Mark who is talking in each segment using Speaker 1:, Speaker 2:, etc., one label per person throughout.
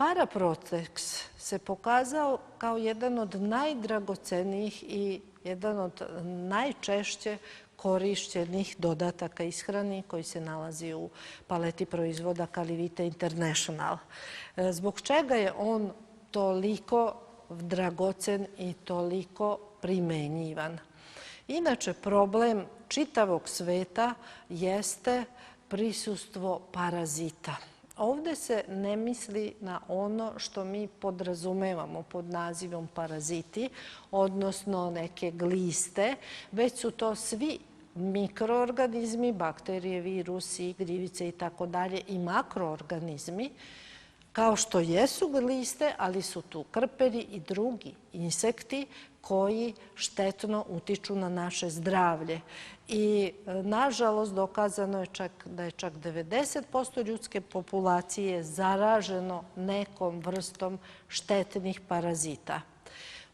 Speaker 1: Paraprotex se pokazao kao jedan od najdragocenijih i jedan od najčešće korišćenih dodataka ishrani koji se nalazi u paleti proizvoda Calivita International. Zbog čega je on toliko dragocen i toliko primenjivan? Inače, problem čitavog sveta jeste prisustvo parazita. Ovdje se ne misli na ono što mi podrazumevamo pod nazivom paraziti, odnosno neke gliste, već su to svi mikroorganizmi, bakterije, virusi, gljivice i tako dalje i makroorganizmi, kao što jesu gliste, ali su tu krperi i drugi insekti koji štetno utiču na naše zdravlje. I nažalost dokazano je da je čak 90% ljudske populacije zaraženo nekom vrstom štetnih parazita.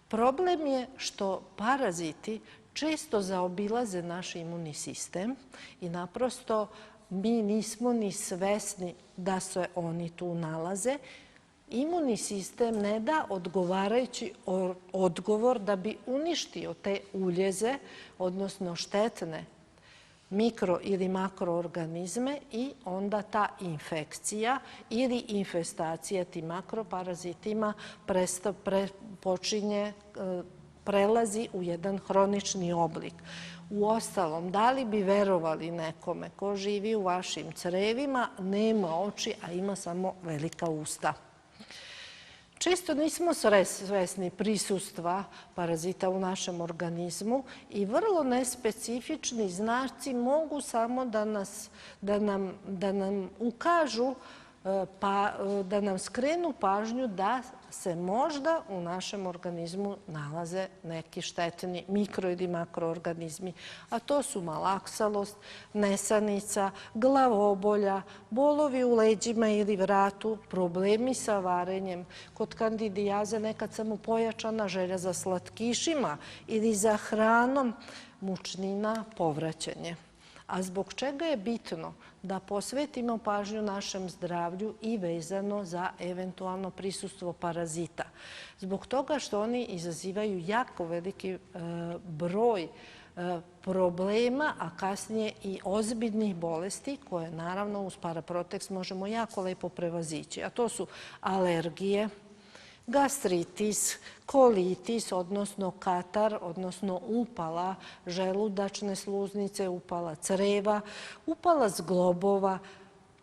Speaker 1: Problem je što paraziti često zaobilaze naš imunni sistem i naprosto mi nismo ni svesni da se oni tu nalaze. Imunni sistem ne da odgovarajući odgovor da bi uništio te uljeze, odnosno štetne mikro ili makroorganizme i onda ta infekcija ili infestacija tim makroparazitima prelazi u jedan hronični oblik. Uostalom, da li bi verovali nekome ko živi u vašim crevima, nema oči, a ima samo velika usta? Često nismo svesni prisustva parazita u našem organizmu i vrlo nespecifični znaci mogu samo da nam ukažu, da nam skrenu pažnju da se možda u našem organizmu nalaze neki štetni mikro ili makroorganizmi, a to su malaksalost, nesanica, glavobolja, bolovi u leđima ili vratu, problemi sa varenjem, kod kandidijaze nekad samo pojačana želja za slatkišima ili za hranom, mučnina, povraćanje. A zbog čega je bitno da posvetimo pažnju našem zdravlju i vezano za eventualno prisustvo parazita? Zbog toga što oni izazivaju jako veliki broj problema, a kasnije i ozbiljnih bolesti koje naravno uz Paraprotex možemo jako lepo prevazići. A to su alergije, gastritis, kolitis, odnosno katar, odnosno upala želudačne sluznice, upala creva, upala zglobova,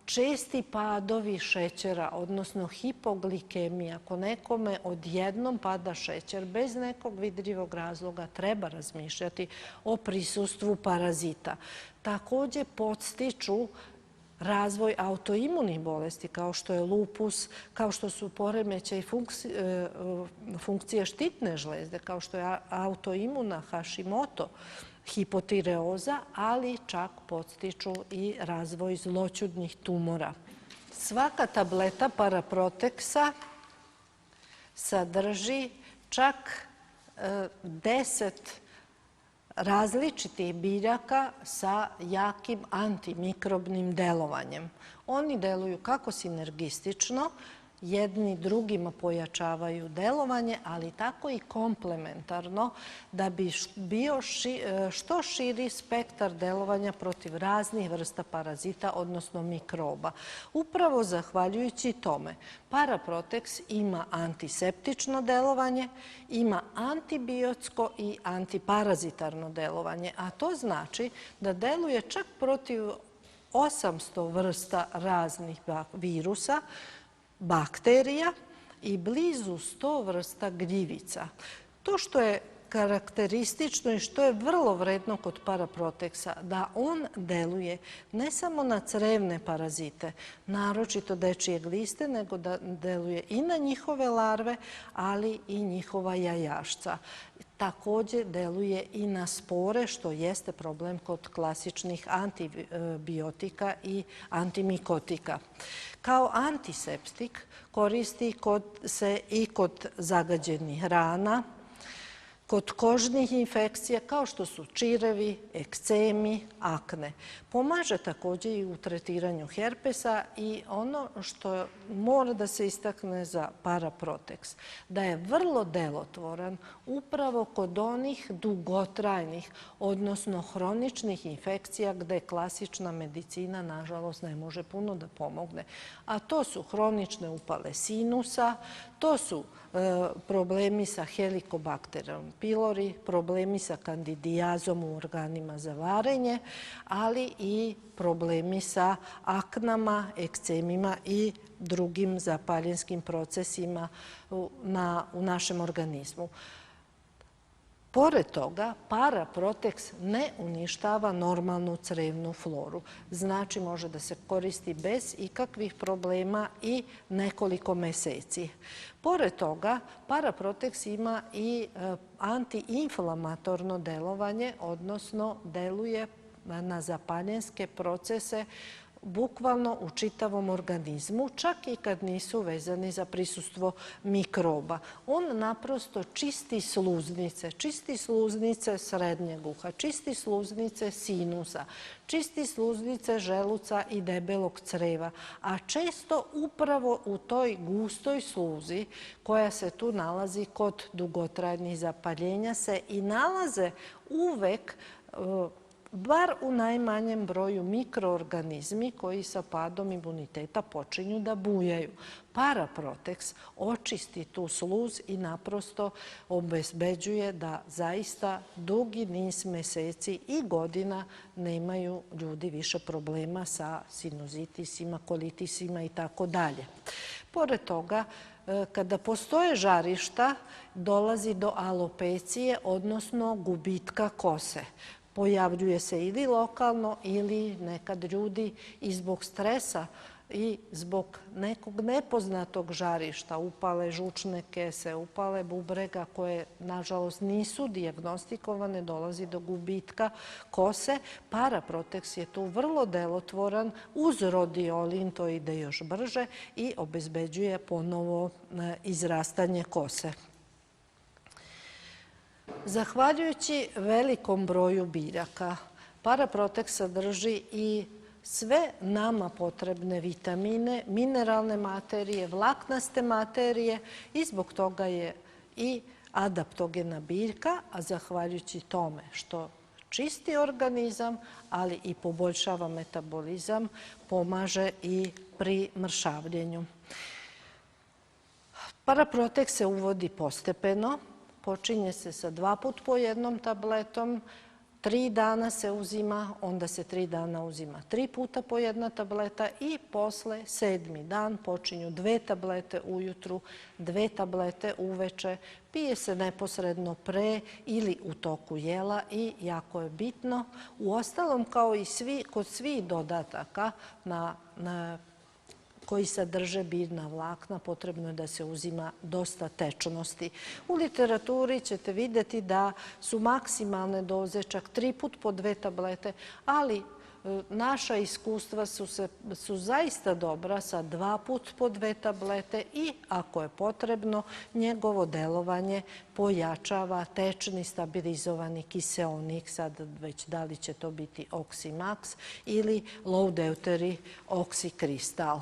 Speaker 1: česti padovi šećera, odnosno hipoglikemija. Ako nekome odjednom pada šećer bez nekog vidljivog razloga, treba razmišljati o prisustvu parazita. Također podstiču razvoj autoimunih bolesti kao što je lupus, kao što su poremećaj funkcije štitne žlezde, kao što je autoimuna Hashimoto, hipotireoza, ali čak podstiču i razvoj zloćudnih tumora. Svaka tableta Paraprotexa sadrži čak 10 različitih biljaka sa jakim antimikrobnim delovanjem. Oni deluju kako sinergistično, jedni drugima pojačavaju delovanje, ali tako i komplementarno da bi bio što širi spektar delovanja protiv raznih vrsta parazita, odnosno mikroba. Upravo zahvaljujući tome, Paraprotex ima antiseptično delovanje, ima antibiotsko i antiparazitarno delovanje, a to znači da deluje čak protiv 800 vrsta raznih virusa, bakterija i blizu 100 vrsta gljivica. To što je karakteristično i što je vrlo vredno kod Paraprotexa, da on deluje ne samo na crevne parazite, naročito dečije gliste, nego da deluje i na njihove larve, ali i njihova jajašca. Također deluje i na spore, što jeste problem kod klasičnih antibiotika i antimikotika. Kao antiseptik koristi se i kod zagađenih rana, kod kožnih infekcija kao što su čirevi, ekcemi, akne. Pomaže također i u tretiranju herpesa i ono što mora da se istakne za Paraprotex, da je vrlo delotvoran upravo kod onih dugotrajnih, odnosno hroničnih infekcija gde klasična medicina, nažalost, ne može puno da pomogne. A to su hronične upale sinusa, to su problemi sa Helicobacterium pylori, problemi sa kandidijazom u organima za varenje, ali i problemi sa aknama, ekcemima i drugim zapaljenskim procesima u našem organizmu. Pored toga, Paraprotex ne uništava normalnu crevnu floru. Znači, može da se koristi bez ikakvih problema i nekoliko meseci. Pored toga, Paraprotex ima i antiinflamatorno delovanje, odnosno deluje na zapaljenske procese bukvalno u čitavom organizmu, čak i kad nisu vezani za prisustvo mikroba. On naprosto čisti sluznice srednjeg uha, čisti sluznice sinusa, čisti sluznice želuca i debelog creva, a često upravo u toj gustoj sluzi koja se tu nalazi kod dugotrajnih zapaljenja se i nalaze uvek bar u najmanjem broju mikroorganizmi koji sa padom imuniteta počinju da bujaju. Paraprotex očisti tu sluz i naprosto obezbeđuje da zaista dugi niz meseci i godina nemaju ljudi više problema sa sinuzitisima, kolitisima i tako dalje. Pored toga, kada postoje žarišta, dolazi do alopecije, odnosno gubitka kose. Pojavljuje se ili lokalno ili nekad ljudi i zbog stresa i zbog nekog nepoznatog žarišta, upale žučne kese, upale bubrega koje nažalost nisu dijagnostikovane, dolazi do gubitka kose. Paraprotex je tu vrlo delotvoran, uz rodiolin to ide još brže i obezbeđuje ponovo izrastanje kose. Zahvaljujući velikom broju biljaka, Paraprotex sadrži i sve nama potrebne vitamine, mineralne materije, vlaknaste materije i zbog toga je i adaptogena biljka, a zahvaljujući tome što čisti organizam, ali i poboljšava metabolizam, pomaže i pri mršavljenju. Paraprotex se uvodi postepeno. Počinje se sa 2 puta po jednom tabletom, 3 dana se uzima, onda se 3 dana uzima 3 puta po jedna tableta i posle 7. dan počinju 2 tablete ujutru, 2 tablete uveče. Pije se neposredno pre ili u toku jela i jako je bitno. Uostalom, kao i kod svih dodataka koji sadrže biljna vlakna, potrebno je da se uzima dosta tečnosti. U literaturi ćete vidjeti da su maksimalne doze čak 3 puta po 2 tablete, ali naša iskustva su zaista dobra sa 2 puta po 2 tablete i, ako je potrebno, njegovo delovanje pojačava tečni stabilizovani kiseonik, sad već da li će to biti Oximax ili low deuteri oxykristal.